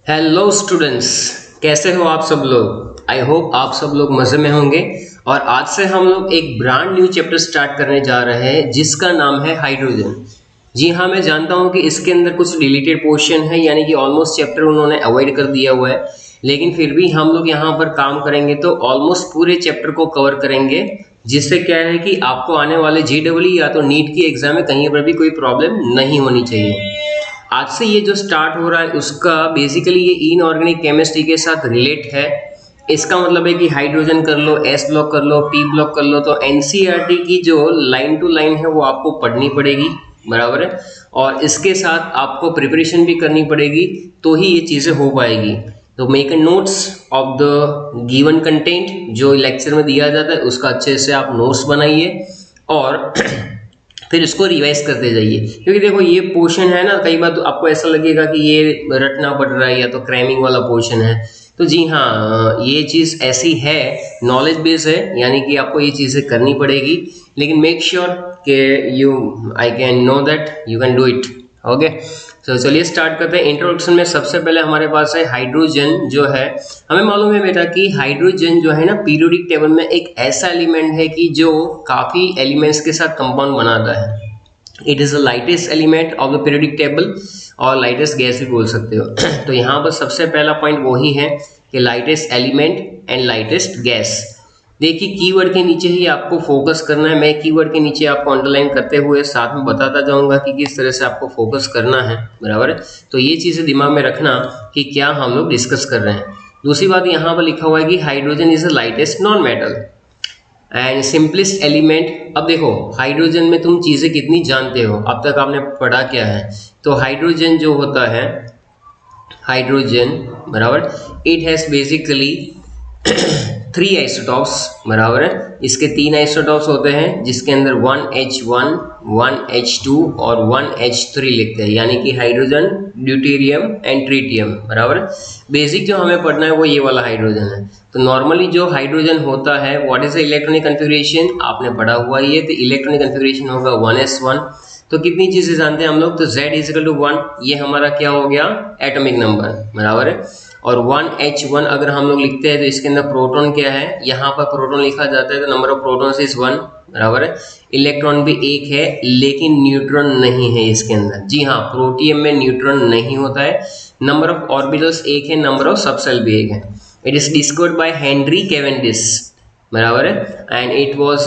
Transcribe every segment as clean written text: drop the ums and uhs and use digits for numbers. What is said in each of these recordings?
Hello students, कैसे हो आप सब लोग। आई होप आप सब लोग मज़े में होंगे। और आज से हम लोग एक ब्रांड न्यू चैप्टर स्टार्ट करने जा रहे हैं जिसका नाम है हाइड्रोजन। जी हाँ, मैं जानता हूँ कि इसके अंदर कुछ डिलीटेड पोर्शन है, यानी कि ऑलमोस्ट चैप्टर उन्होंने अवॉइड कर दिया हुआ है, लेकिन फिर भी हम लोग यहाँ पर काम करेंगे तो ऑलमोस्ट पूरे चैप्टर को कवर करेंगे, जिससे क्या है कि आपको आने वाले JEE या तो नीट की एग्जाम में कहीं पर भी कोई प्रॉब्लम नहीं होनी चाहिए। आज से ये जो स्टार्ट हो रहा है उसका बेसिकली ये इनऑर्गेनिक केमिस्ट्री के साथ रिलेट है। इसका मतलब है कि हाइड्रोजन कर लो, एस ब्लॉक कर लो, पी ब्लॉक कर लो, तो एनसीईआरटी की जो लाइन टू लाइन है वो आपको पढ़नी पड़ेगी, बराबर है। और इसके साथ आपको प्रिपरेशन भी करनी पड़ेगी, तो ही ये चीज़ें हो पाएगी। तो make notes of the given content, जो लेक्चर में दिया जाता है उसका अच्छे से आप नोट्स बनाइए और फिर इसको रिवाइज करते जाइए। क्योंकि देखो ये पोर्शन है ना, कई बार तो आपको ऐसा लगेगा कि ये रटना पड़ रहा है या तो क्रैमिंग वाला पोर्शन है, तो जी हाँ, ये चीज़ ऐसी है, नॉलेज बेस है, यानी कि आपको ये चीज़ें करनी पड़ेगी। लेकिन मेक श्योर कि you I can know that you can do it. Okay, तो चलिए स्टार्ट करते हैं। इंट्रोडक्शन में सबसे पहले हमारे पास है हाइड्रोजन। जो है हमें मालूम है बेटा कि हाइड्रोजन जो है ना पीरियोडिक टेबल में एक ऐसा एलिमेंट है कि जो काफ़ी एलिमेंट्स के साथ कंपाउंड बनाता है। It is the lightest element of the periodic table, और लाइटेस्ट गैस भी बोल सकते हो। तो यहाँ पर सबसे पहला पॉइंट वही है कि lightest element and lightest gas. देखिए कीवर्ड के नीचे ही आपको फोकस करना है। मैं कीवर्ड के नीचे आपको अंडरलाइन करते हुए साथ में बताता जाऊंगा कि किस तरह से आपको फोकस करना है, बराबर है। तो ये चीज़ें दिमाग में रखना कि क्या हम लोग डिस्कस कर रहे हैं। दूसरी बात यहाँ पर लिखा हुआ है कि hydrogen is the lightest non metal and simplest element. अब देखो हाइड्रोजन में तुम चीज़ें कितनी जानते हो, अब तक आपने पढ़ा क्या है। तो हाइड्रोजन जो होता है, हाइड्रोजन बराबर, इट हैज़ बेसिकली 3 आइसोटॉप्स, बराबर है। इसके 3 आइसोटॉप्स होते हैं जिसके अंदर 1H1, 1H2 और 1H3 लिखते हैं, यानी कि हाइड्रोजन, ड्यूटेरियम एंड ट्रिटियम, बराबर। बेसिक जो हमें पढ़ना है वो ये वाला हाइड्रोजन है। तो नॉर्मली जो हाइड्रोजन होता है, what is the electronic configuration, आपने पढ़ा हुआ ही है। तो इलेक्ट्रॉनिक कन्फिगरेशन होगा 1s1। तो कितनी चीजें जानते हैं हम लोग, तो Z = 1, ये हमारा क्या हो गया, एटॉमिक नंबर, बराबर है। और 1H1 अगर हम लोग लिखते हैं तो इसके अंदर प्रोटॉन क्या है, यहाँ पर प्रोटॉन लिखा जाता है, तो नंबर ऑफ प्रोटॉन्स इज 1, बराबर है। इलेक्ट्रॉन भी एक है लेकिन न्यूट्रॉन नहीं है इसके अंदर। जी हाँ, प्रोटियम में न्यूट्रॉन नहीं होता है। नंबर ऑफ ऑर्बिटल्स एक है, नंबर ऑफ सबसेल भी एक है। It is discovered by Henry Cavendish, बराबर है। And it was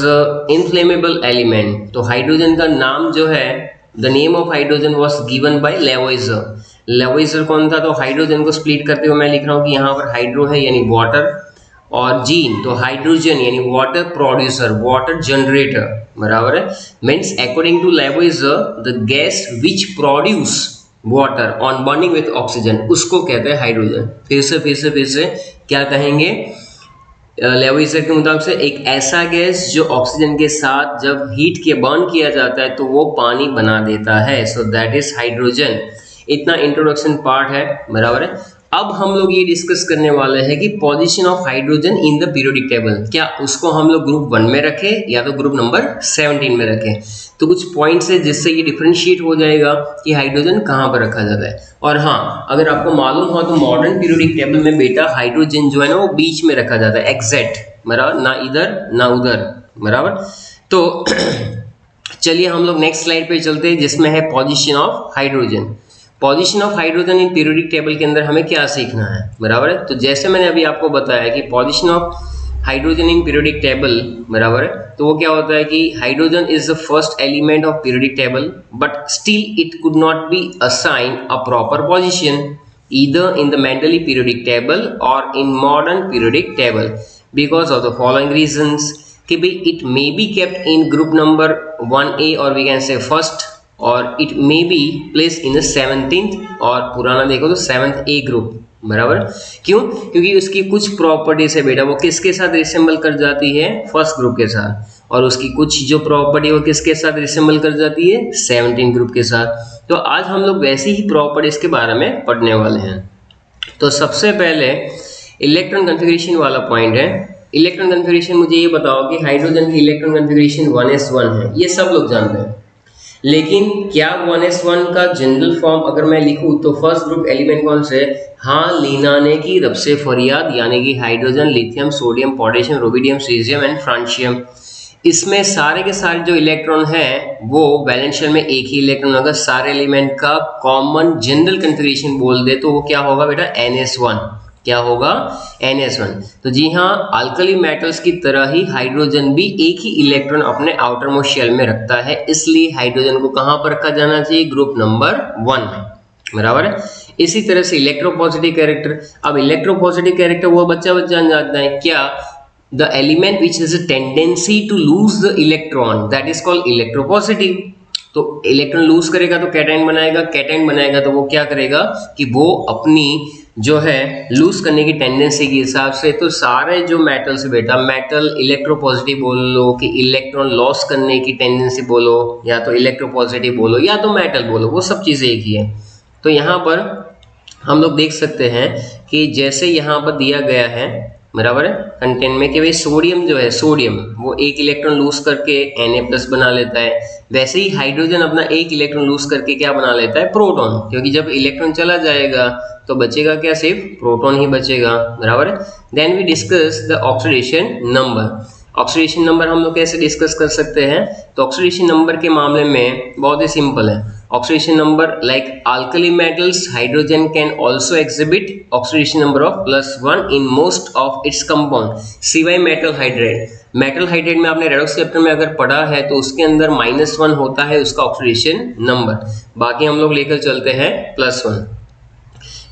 inflammable element. तो हाइड्रोजन का नाम जो है, the name of hydrogen was given by Lavoisier. Lavoisier कौन था, तो हाइड्रोजन को स्प्लिट करते हुए मैं लिख रहा हूँ कि यहाँ पर हाइड्रो है यानी वाटर, और जीन तो हाइड्रोजन यानी वाटर प्रोड्यूसर, वाटर जनरेटर, बराबर है। Means according to Lavoisier the gas which produce water on bonding with oxygen, उसको कहते हैं हाइड्रोजन। फिर से क्या कहेंगे, लेवोइजर के मुताबिक से एक ऐसा गैस जो ऑक्सीजन के साथ जब हीट के बर्न किया जाता है तो वो पानी बना देता है। So that is hydrogen. इतना इंट्रोडक्शन पार्ट है, बराबर है। अब हम लोग ये डिस्कस करने वाले हैं कि position of hydrogen in the periodic table, क्या उसको हम लोग ग्रुप 1 में रखें या तो ग्रुप नंबर 17 में रखें। तो कुछ पॉइंट्स है जिससे ये डिफरेंशिएट हो जाएगा कि हाइड्रोजन कहाँ पर रखा जाता है। और हाँ, अगर आपको मालूम हो तो मॉडर्न पीरियोडिक टेबल में बेटा हाइड्रोजन जो है ना वो बीच में रखा जाता है, एग्जैक्ट, बराबर, ना इधर ना उधर, बराबर। तो चलिए हम लोग नेक्स्ट स्लाइड पे चलते हैं जिसमें है position of hydrogen. Position of hydrogen in periodic table के अंदर हमें क्या सीखना है, बराबर है। तो जैसे मैंने अभी आपको बताया कि position of hydrogen in periodic table, बराबर है, तो वो क्या होता है कि hydrogen is the first element of periodic table, but still it could not be assign a proper position either in the Mendeleev periodic table और in modern periodic table because of the following reasons, कि भाई it may be kept in group number 1A और we can say first, और it may B place in the 17th, और पुराना देखो तो 7th A group, बराबर। क्यों, क्योंकि उसकी कुछ प्रॉपर्टीज है बेटा वो किसके साथ रिसेंबल कर जाती है, फर्स्ट ग्रुप के साथ, और उसकी कुछ जो प्रॉपर्टी वो किसके साथ रिसेंबल कर जाती है, 17 ग्रुप के साथ। तो आज हम लोग वैसी ही प्रॉपर्टीज के बारे में पढ़ने वाले हैं। तो सबसे पहले इलेक्ट्रॉन कन्फिगरेशन वाला पॉइंट है। इलेक्ट्रॉन कन्फिगरेशन, मुझे ये बताओ कि हाइड्रोजन की इलेक्ट्रॉन कन्फिगरेशन 1s1 है, ये सब लोग जानते हैं। लेकिन क्या 1s1 का जनरल फॉर्म अगर मैं लिखूं तो फर्स्ट ग्रुप एलिमेंट कौन से? हाँ, लीना ने की रब से फरियाद, यानी कि hydrogen, lithium, sodium, potassium, rubidium, caesium and francium. इसमें सारे के सारे जो इलेक्ट्रॉन हैं वो वैलेंस शेल में एक ही इलेक्ट्रॉन होगा। सारे एलिमेंट का कॉमन जनरल कन्फिग्रेशन बोल दे तो वो क्या होगा बेटा? NS1। क्या होगा? NS1। तो जी हाँ, अल्कली मेटल्स की तरह ही हाइड्रोजन भी एक ही इलेक्ट्रॉन अपने आउटर मोस्ट शेल में रखता है, इसलिए हाइड्रोजन को कहाँ पर रखा जाना चाहिए? ग्रुप नंबर 1 में, बराबर है। इसी तरह से इलेक्ट्रोपॉजिटिव कैरेक्टर। अब इलेक्ट्रोपॉजिटिव कैरेक्टर वो बच्चा जान जाता है क्या? The element which has a tendency to lose the electron, that is called electropositive। तो इलेक्ट्रॉन लूज करेगा तो कैटायन बनाएगा, कैटायन बनाएगा तो वो क्या करेगा कि वो अपनी जो है लूज करने की टेंडेंसी के हिसाब से, तो सारे जो मेटल्स बेटा, मेटल इलेक्ट्रोपॉजिटिव बोल लो कि इलेक्ट्रॉन लॉस करने की टेंडेंसी बोलो, या तो इलेक्ट्रोपॉजिटिव बोलो या तो मेटल बोलो, वो सब चीजें एक ही है। तो यहाँ पर हम लोग देख सकते हैं कि जैसे यहाँ पर दिया गया है, बराबर है, कंटेंट में कि भाई सोडियम जो है, सोडियम वो एक इलेक्ट्रॉन लूज करके Na+ बना लेता है, वैसे ही हाइड्रोजन अपना एक इलेक्ट्रॉन लूज करके क्या बना लेता है? प्रोटॉन। क्योंकि जब इलेक्ट्रॉन चला जाएगा तो बचेगा क्या? सिर्फ प्रोटॉन ही बचेगा, बराबर है। Then we discuss the oxidation number. Oxidation number हम लोग कैसे डिस्कस कर सकते हैं? तो ऑक्सीडेशन नंबर के मामले में बहुत ही सिंपल है। Oxidation number like alkali metals, hydrogen can also exhibit oxidation number of +1 in most of its compound, सिवाय मेटल हाइड्राइड। मेटल हाइड्राइड में आपने रेडॉक्स चैप्टर में अगर पढ़ा है तो उसके अंदर -1 होता है उसका ऑक्सीडेशन नंबर, बाकी हम लोग लेकर चलते हैं +1।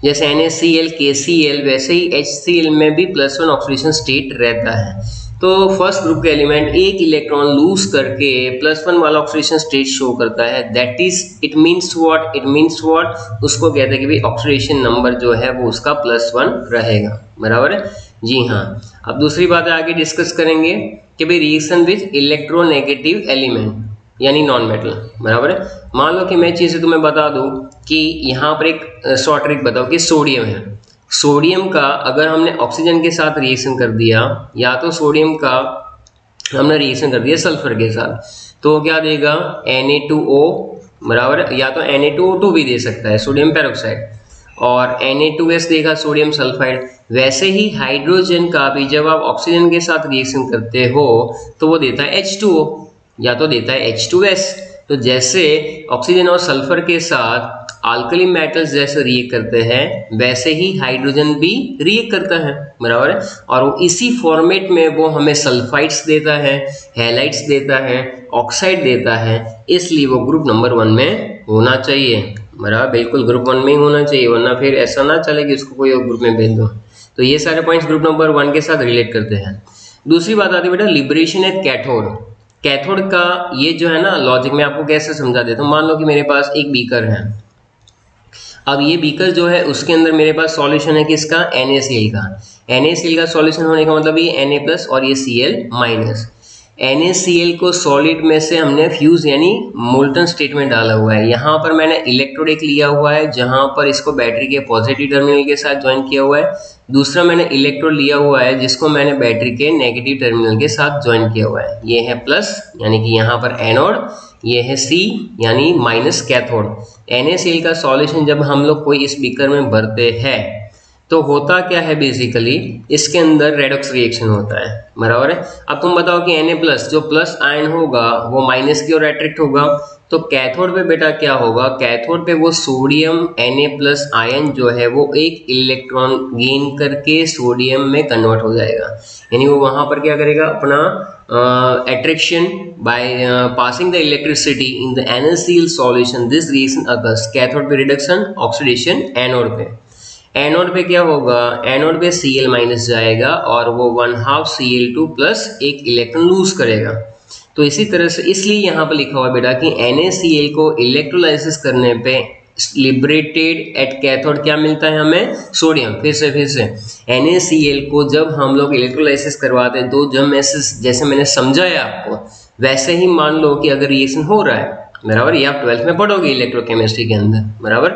जैसे NaCl, KCl, वैसे ही HCl में भी +1 ऑक्सीडेशन स्टेट रहता है। तो फर्स्ट ग्रुप के एलिमेंट एक इलेक्ट्रॉन लूज करके +1 वाला ऑक्सीडेशन स्टेट शो करता है। That is it means what? It means what? उसको कहते हैं कि भाई ऑक्सीडेशन नंबर जो है वो उसका +1 रहेगा, बराबर है। जी हाँ, अब दूसरी बात आगे डिस्कस करेंगे कि भाई रिएक्शन विद इलेक्ट्रोनेगेटिव एलिमेंट यानी नॉन मेटल, बराबर है। मान लो कि मैं चीज़ें तुम्हें बता दूं कि यहाँ पर एक शॉर्ट ट्रिक बताओ कि सोडियम है, सोडियम का अगर हमने ऑक्सीजन के साथ रिएक्शन कर दिया, या तो सोडियम का हमने रिएक्शन कर दिया सल्फर के साथ, तो क्या देगा? Na2O, बराबर, या तो Na2O2 भी दे सकता है, सोडियम पेरोक्साइड, और Na2S देगा, सोडियम सल्फाइड। वैसे ही हाइड्रोजन का भी जब आप ऑक्सीजन के साथ रिएक्शन करते हो तो वो देता है H2O, या तो देता है H2S। तो जैसे ऑक्सीजन और सल्फर के साथ अल्कली मेटल्स जैसे रिएक्ट करते हैं, वैसे ही हाइड्रोजन भी रिएक्ट करता है, बराबर है। और वो इसी फॉर्मेट में वो हमें सल्फाइड्स देता है, हैलाइड्स देता है, ऑक्साइड देता है, इसलिए वो ग्रुप नंबर 1 में होना चाहिए, बराबर, बिल्कुल ग्रुप 1 में ही होना चाहिए, वरना फिर ऐसा ना चले कि उसको कोई और ग्रुप में भेज दो। तो ये सारे पॉइंट्स ग्रुप नंबर 1 के साथ रिलेट करते हैं। दूसरी बात आती है बेटा लिबरेशन एट कैथोड। कैथोड का ये जो है ना लॉजिक मैं आपको कैसे समझा देता हूँ। मान लो कि मेरे पास एक बीकर है, अब ये बीकर जो है उसके अंदर मेरे पास सॉल्यूशन है किसका? NaCl का। NaCl का सॉल्यूशन होने का मतलब ये Na+ और ये Cl-। NaCl को सॉलिड में से हमने फ्यूज यानी मोल्टन स्टेट में डाला हुआ है। यहाँ पर मैंने इलेक्ट्रोड एक लिया हुआ है जहाँ पर इसको बैटरी के पॉजिटिव टर्मिनल के साथ ज्वाइन किया हुआ है, दूसरा मैंने इलेक्ट्रोड लिया हुआ है जिसको मैंने बैटरी के नेगेटिव टर्मिनल के साथ ज्वाइन किया हुआ है। ये है प्लस यानी कि यहाँ पर एनोड, ये है C यानी माइनस कैथोड। NaCl का सॉल्यूशन जब हम लोग कोई इस बीकर में भरते हैं तो होता क्या है, बेसिकली इसके अंदर रेडॉक्स रिएक्शन होता है, बराबर है। अब तुम बताओ कि Na+ जो प्लस आयन होगा वो माइनस की ओर अट्रैक्ट होगा, तो कैथोड पे बेटा क्या होगा? कैथोड पे वो सोडियम Na+ आयन जो है वो एक इलेक्ट्रॉन गेन करके सोडियम में कन्वर्ट हो जाएगा, यानी वो वहां पर क्या करेगा? अपना attraction by passing the electricity in the NaCl solution. This reaction occurs। Cathode पे रिडक्शन, ऑक्सीडेशन एनोड पे। एनोड पे क्या होगा? एनोड पे Cl- जाएगा और वो 1/2 Cl2+ एक इलेक्ट्रॉन लूज करेगा। तो इसी तरह से इसलिए यहाँ पर लिखा हुआ है बेटा कि NaCl को इलेक्ट्रोलाइसिस करने पे लिबरेटेड एट कैथोड क्या मिलता है हमें? सोडियम। फिर से NaCl को जब हम लोग इलेक्ट्रोलाइसिस करवाते हैं तो जब जैसे मैंने समझाया आपको वैसे ही मान लो कि अगर रिएक्शन हो रहा है, बराबर, ये आप 12th में पढ़ोगे इलेक्ट्रोकेमिस्ट्री के अंदर, बराबर।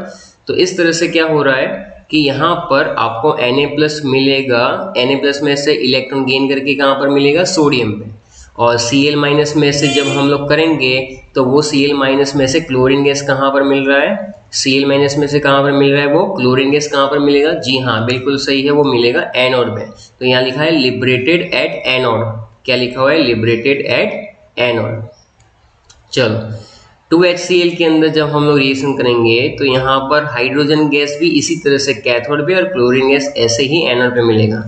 तो इस तरह से क्या हो रहा है कि यहाँ पर आपको Na+ मिलेगा, Na+ में से इलेक्ट्रॉन गेन करके कहाँ पर मिलेगा? सोडियम पे। और Cl- में से जब हम लोग करेंगे तो वो Cl माइनस में से क्लोरीन गैस कहाँ पर मिल रहा है, Cl माइनस में से कहाँ पर मिल रहा है, वो क्लोरीन गैस कहाँ पर मिलेगा, जी हाँ बिल्कुल सही है, वो मिलेगा एनोड में। तो यहाँ लिखा है लिबरेटेड एट एनोड, क्या लिखा हुआ है, लिबरेटेड एट एनोड। चलो 2HCl के अंदर जब हम लोग रिएक्शन करेंगे तो यहाँ पर हाइड्रोजन गैस भी इसी तरह से कैथोड पे और क्लोरीन गैस ऐसे ही एनोड पे मिलेगा।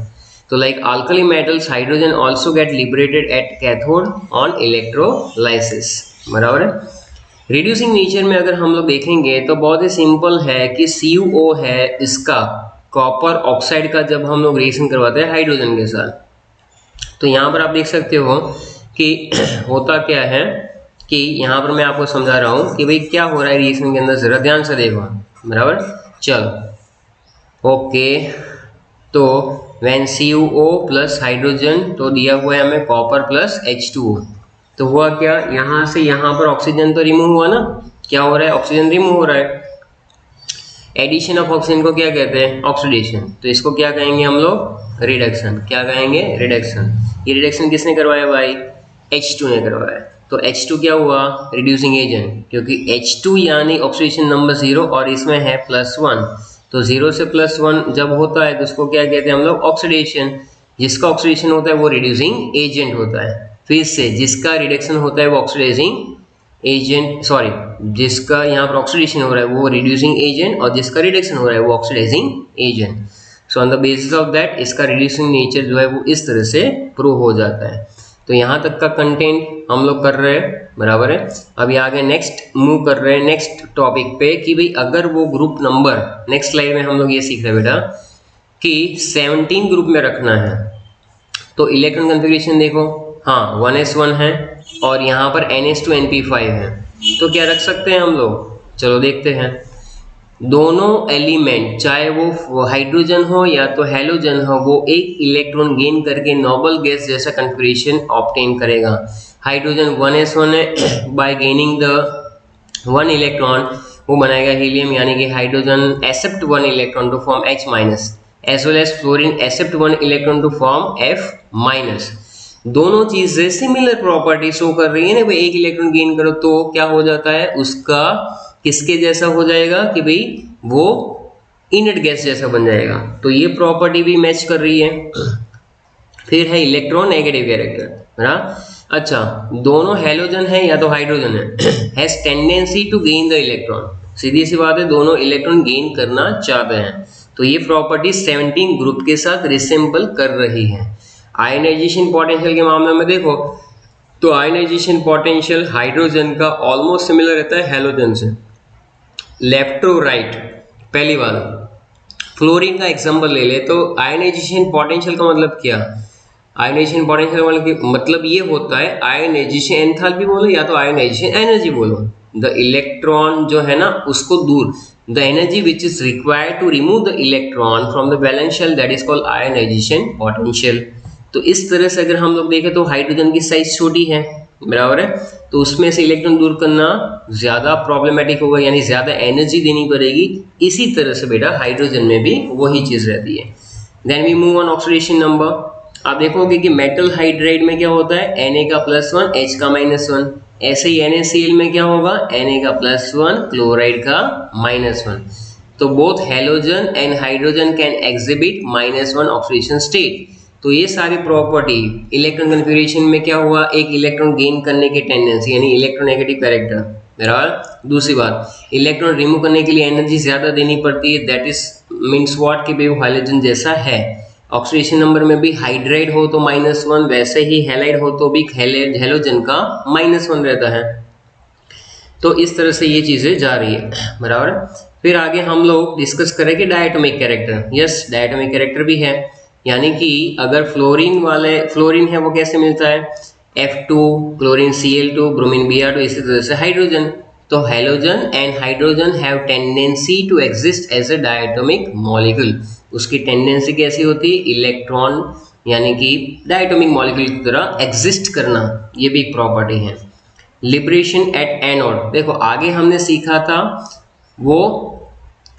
तो like alkali metals hydrogen also get liberated at cathode on electrolysis, बराबर है। रिड्यूसिंग नेचर में अगर हम लोग देखेंगे तो बहुत ही सिंपल है कि CuO है इसका कॉपर ऑक्साइड का जब हम लोग रिएक्शन करवाते हैं हाइड्रोजन के साथ, तो यहाँ पर आप देख सकते हो कि होता क्या है कि यहाँ पर मैं आपको समझा रहा हूँ कि भाई क्या हो रहा है रिएक्शन के अंदर, जरा ध्यान से देखो, बराबर। चलो ओके, तो व्हेन CuO प्लस हाइड्रोजन, तो दिया हुआ है हमें कॉपर प्लस H2O, तो हुआ क्या, यहाँ से यहाँ पर ऑक्सीजन तो रिमूव हुआ ना, क्या हो रहा है, ऑक्सीजन रिमूव हो रहा है। एडिशन ऑफ ऑक्सीजन को क्या कहते हैं, ऑक्सीडेशन, तो इसको क्या कहेंगे हम लोग, रिडक्शन, क्या कहेंगे, रिडक्शन। ये रिडक्शन किसने करवाया भाई, H2 ने करवाया। तो H2 क्या हुआ, रिड्यूसिंग एजेंट, क्योंकि H2 यानी ऑक्सीडेशन नंबर 0 और इसमें है +1, तो 0 से +1 जब होता है तो उसको क्या कहते हैं हम लोग, ऑक्सीडेशन। जिसका ऑक्सीडेशन होता है वो रिड्यूसिंग एजेंट होता है। फिर से जिसका रिडक्शन होता है वो ऑक्सीडाइजिंग एजेंट, सॉरी जिसका यहाँ पर ऑक्सीडेशन हो रहा है वो रिड्यूसिंग एजेंट और जिसका रिडक्शन हो रहा है वो oxidising agent. So on the basis of that इसका रिड्यूसिंग नेचर जो है वो इस तरह से प्रूव हो जाता है। तो यहाँ तक का कंटेंट हम लोग कर रहे हैं, बराबर है। अभी आगे नेक्स्ट मूव कर रहे हैं नेक्स्ट टॉपिक पे कि भाई अगर वो ग्रुप नंबर, नेक्स्ट स्लाइड में हम लोग ये सीख रहे हैं बेटा कि 17 ग्रुप में रखना है, तो इलेक्ट्रॉन कन्फिग्रेशन देखो, हाँ 1s1 है और यहाँ पर NH2NP5 है, तो क्या रख सकते हैं हम लोग, चलो देखते हैं। दोनों एलिमेंट चाहे वो हाइड्रोजन हो या तो हेलोजन हो, वो एक इलेक्ट्रॉन गेन करके नोबल गैस जैसा कन्फिग्रेशन ऑब्टेन करेगा। हाइड्रोजन 1s1 है, बाय गेनिंग द 1 इलेक्ट्रॉन वो बनाएगा हीलियम, यानी कि hydrogen accept 1 electron to form H-, as well as fluorine accept 1 electron to form F-। दोनों चीजें सिमिलर प्रॉपर्टी शो कर रही है ना, भाई एक इलेक्ट्रॉन गेन करो तो क्या हो जाता है, उसका किसके जैसा हो जाएगा कि भाई वो इनर्ट गैस जैसा बन जाएगा, तो ये प्रॉपर्टी भी मैच कर रही है। फिर है इलेक्ट्रॉन नेगेटिव कैरेक्टर, है ना। अच्छा, दोनों हेलोजन है या तो हाइड्रोजन है, has tendency to gain the electron, सीधी सी बात है दोनों इलेक्ट्रॉन गेन करना चाहते हैं, तो ये प्रॉपर्टी 17 ग्रुप के साथ रिसेंबल कर रही है। आयनाइजेशन पोटेंशियल के मामले में देखो तो आयनाइजेशन पोटेंशियल हाइड्रोजन का ऑलमोस्ट सिमिलर रहता है हेलोजन से, लेफ्ट टू राइट। पहली बात, फ्लोरीन का एग्जांपल ले ले तो आयनाइजेशन पोटेंशियल का मतलब क्या, आयनाइजेशन पोटेंशियल का मतलब ये होता है आयनाइजेशन एंथैल्पी बोलो या तो आयनाइजेशन एनर्जी बोलो, द इलेक्ट्रॉन जो है ना उसको दूर, the energy which is required to remove the electron from the valence shell, that is called ionisation potential. तो इस तरह से अगर हम लोग देखें तो हाइड्रोजन की साइज छोटी है, बराबर है, तो उसमें से इलेक्ट्रॉन दूर करना ज्यादा प्रॉब्लमेटिक होगा, यानी ज्यादा एनर्जी देनी पड़ेगी। इसी तरह से बेटा हाइड्रोजन में भी वही चीज रहती है। Then we move on oxidation number. आप देखोगे कि मेटल हाइड्राइड में क्या होता है, Na का +1 H का -1, ऐसे ही NaCl में क्या होगा, Na का +1 क्लोराइड का -1। तो both halogen and hydrogen can exhibit -1 oxidation state. तो ये सारी प्रॉपर्टी इलेक्ट्रॉन कन्फिग्रेशन में क्या हुआ, एक इलेक्ट्रॉन गेन करने की टेंडेंसी यानी इलेक्ट्रोनेगेटिव कैरेक्टर, बराबर। दूसरी बात, इलेक्ट्रॉन रिमूव करने के लिए एनर्जी ज्यादा देनी पड़ती है, दैट इज मींस व्हाट कि वो हाइड्रोजन जैसा है। ऑक्सीडेशन नंबर में भी हाइड्राइड हो तो -1, वैसे ही हैलाइड हो तो भी हेलोजन का -1 रहता है। तो इस तरह से ये चीजें जा रही है, बराबर। फिर आगे हम लोग डिस्कस करेंगे diatomic character. Yes, diatomic character भी है, यानी कि अगर फ्लोरीन है वो कैसे मिलता है, F2 chlorine Cl2 bromine Br2, इसी तरह से हाइड्रोजन। तो halogen and hydrogen have tendency to exist as a diatomic molecule. उसकी टेंडेंसी कैसी होती है, इलेक्ट्रॉन यानी कि डायटोमिक मॉलिक्यूल की तरह एग्जिस्ट करना, ये भी एक प्रॉपर्टी है। लिबरेशन एट एनोड, देखो आगे हमने सीखा था वो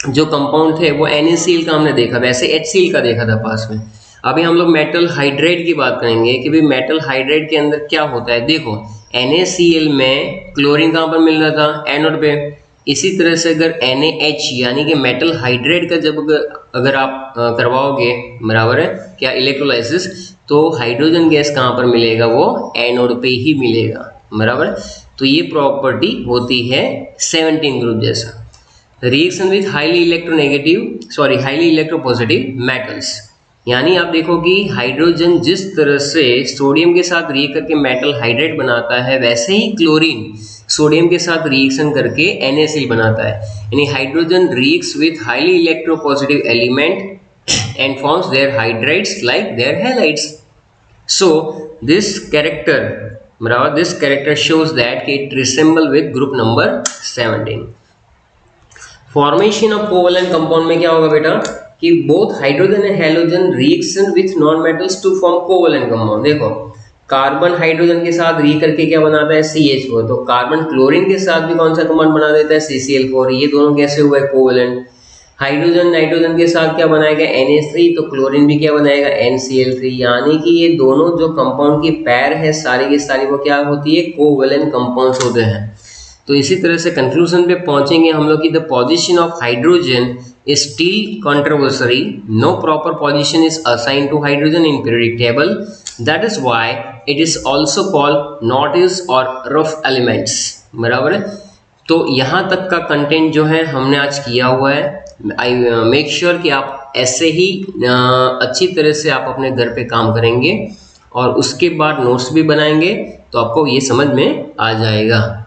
जो कंपाउंड थे वो NaCl का हमने देखा, वैसे HCl का देखा था पास में। अभी हम लोग मेटल हाइड्राइड की बात करेंगे कि भाई मेटल हाइड्राइड के अंदर क्या होता है। देखो NaCl में क्लोरीन कहाँ पर मिल रहा था, एनोड पे। इसी तरह से अगर NaH यानी कि मेटल हाइड्रेट का जब अगर आप करवाओगे, बराबर है क्या, इलेक्ट्रोलाइसिस, तो हाइड्रोजन गैस कहाँ पर मिलेगा, वो एनोड पे ही मिलेगा, बराबर। तो ये प्रॉपर्टी होती है 17 ग्रुप जैसा। Reaction with highly electropositive metals, यानी आप देखो कि हाइड्रोजन जिस तरह से सोडियम के साथ रिएक्ट करके मेटल हाइड्रेट बनाता है, वैसे ही क्लोरीन सोडियम के साथ रिएक्शन करके NaCl बनाता है। यानी hydrogen reacts with highly electropositive element and forms their hydrides like their halides. So this character shows that it resemble with group number 17. Formation of covalent compound में क्या होगा बेटा कि both hydrogen and halogen reaction with non metals to form covalent compound. देखो carbon hydrogen के साथ react करके क्या बनाता है, CH4, तो कार्बन क्लोरीन के साथ भी कौन सा कंपाउंड बना देता है, CCl4। ये दोनों कैसे हुआ है, कोवेलेंट। हाइड्रोजन नाइट्रोजन के साथ क्या बनाएगा, NH3, तो क्लोरीन भी क्या बनाएगा, NCl3। यानी कि ये दोनों जो कंपाउंड की पैर है सारी की सारी वो क्या होती है, कोवेलेंट कंपाउंड्स होते हैं। तो इसी तरह से कंक्लूजन पे पहुंचेंगे हम लोग कि the position of hydrogen is still controversial. No proper position is assigned to hydrogen in periodic table. That is why it is also called nodules or rough elements. बराबर है। तो यहाँ तक का कंटेंट जो है हमने आज किया हुआ है। आई मेक श्योर कि आप ऐसे ही अच्छी तरह से आप अपने घर पे काम करेंगे और उसके बाद नोट्स भी बनाएंगे तो आपको ये समझ में आ जाएगा।